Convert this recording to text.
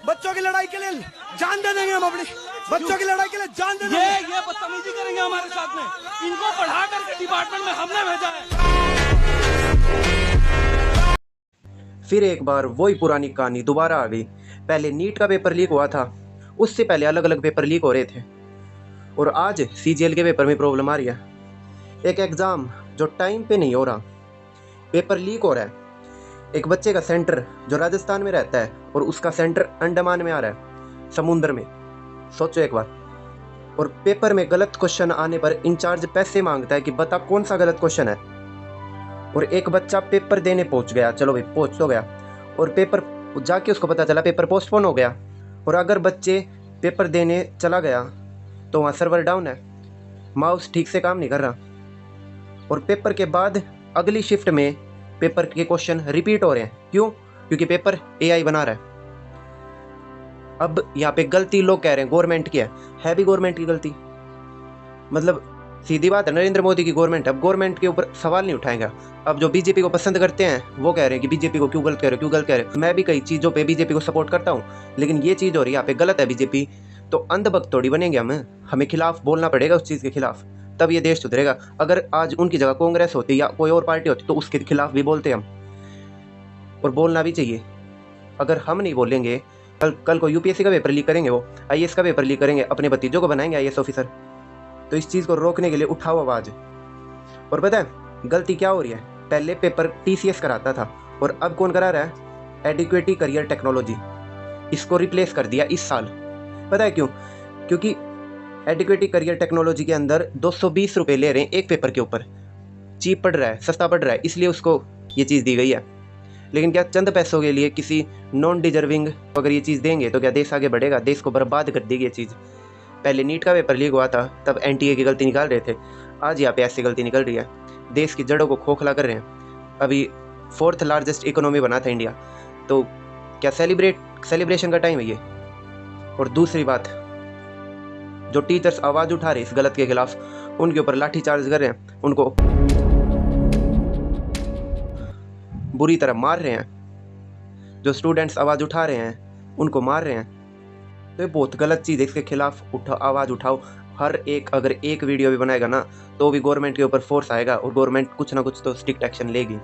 बच्चों की लड़ाई के लिए जान दे देंगे हम अपनी, बच्चों की लड़ाई के लिए जान दे देंगे। ये बदतमीजी करेंगे हमारे साथ में, इनको पढ़ा करके डिपार्टमेंट में हमने भेजा है। फिर एक बार वही पुरानी कहानी दोबारा आ गई। पहले नीट का पेपर लीक हुआ था, उससे पहले अलग अलग पेपर लीक हो रहे थे, और आज सीजीएल के पेपर में प्रॉब्लम आ रही है। एक एग्ज़ाम जो टाइम पे नहीं हो रहा, पेपर लीक हो रहा है। एक बच्चे का सेंटर जो राजस्थान में रहता है और उसका सेंटर अंडमान में आ रहा है, समुद्र में। सोचो एक बार। और पेपर में गलत क्वेश्चन आने पर इंचार्ज पैसे मांगता है कि बता कौन सा गलत क्वेश्चन है। और एक बच्चा पेपर देने पहुंच गया, चलो भाई पहुंच तो गया, और पेपर जाके उसको पता चला पेपर पोस्टपोन हो गया। और अगर बच्चे पेपर देने चला गया तो वहाँ सर्वर डाउन है, माउस ठीक से काम नहीं कर रहा, और पेपर के बाद अगली शिफ्ट में पेपर के क्वेश्चन रिपीट हो रहे हैं। क्यों? क्योंकि पेपर एआई बना रहा है। अब यहाँ पे गलती लोग कह रहे हैं गवर्नमेंट की है भी गवर्नमेंट की गलती। मतलब सीधी बात है, नरेंद्र मोदी की गवर्नमेंट है, अब गवर्नमेंट के ऊपर सवाल नहीं उठाएगा। अब जो बीजेपी को पसंद करते हैं वो कह रहे हैं कि बीजेपी को क्यों गलत कह रहे हो, क्यों गलत कह रहे हो। मैं भी कई चीज़ों पे बीजेपी को सपोर्ट करता हूँ, लेकिन ये चीज़ हो रही है यहाँ पे गलत है बीजेपी, तो अंधभक्त थोड़ी बनेंगे हम। हमें खिलाफ बोलना पड़ेगा उस चीज़ के खिलाफ, तब ये देश सुधरेगा। अगर आज उनकी जगह कांग्रेस होती या कोई और पार्टी होती तो उसके खिलाफ भी बोलते हम, और बोलना भी चाहिए। अगर हम नहीं बोलेंगे, कल को यूपीएससी का पेपर लीक करेंगे, वो आईएएस का पेपर लीक करेंगे, अपने भतीजों को बनाएंगे आईएएस ऑफिसर। तो इस चीज़ को रोकने के लिए उठाओ आवाज़। और पता है गलती क्या हो रही है? पहले पेपर टीसीएस कराता था, और अब कौन करा रहा है? एडिक्वेटी करियर टेक्नोलॉजी। इसको रिप्लेस कर दिया इस साल। पता है क्यों? क्योंकि एडिक्वेटी करियर टेक्नोलॉजी के अंदर 220 रुपये ले रहे हैं एक पेपर के ऊपर। चीप पड़ रहा है, सस्ता पड़ रहा है, इसलिए उसको ये चीज़ दी गई है। लेकिन क्या चंद पैसों के लिए किसी नॉन डिजर्विंग अगर ये चीज़ देंगे तो क्या देश आगे बढ़ेगा? देश को बर्बाद कर देगी ये चीज़। पहले नीट का पेपर लीक हुआ था तब एनटीए की गलती निकाल रहे थे, आज यहाँ पे ऐसी गलती निकल रही है। देश की जड़ों को खोखला कर रहे हैं। अभी 4th लार्जेस्ट इकोनॉमी बना था इंडिया, तो क्या सेलिब्रेशन का टाइम है ये? और दूसरी बात, जो टीचर्स आवाज़ उठा रहे इस गलत के खिलाफ, उनके ऊपर लाठी चार्ज कर रहे हैं, उनको बुरी तरह मार रहे हैं। जो स्टूडेंट्स आवाज़ उठा रहे हैं उनको मार रहे हैं। तो ये बहुत गलत चीज़ है, इसके खिलाफ आवाज़ उठाओ। हर एक अगर एक वीडियो भी बनाएगा ना तो भी गवर्नमेंट के ऊपर फोर्स आएगा, और गवर्नमेंट कुछ ना कुछ तो स्ट्रिक्ट एक्शन लेगी।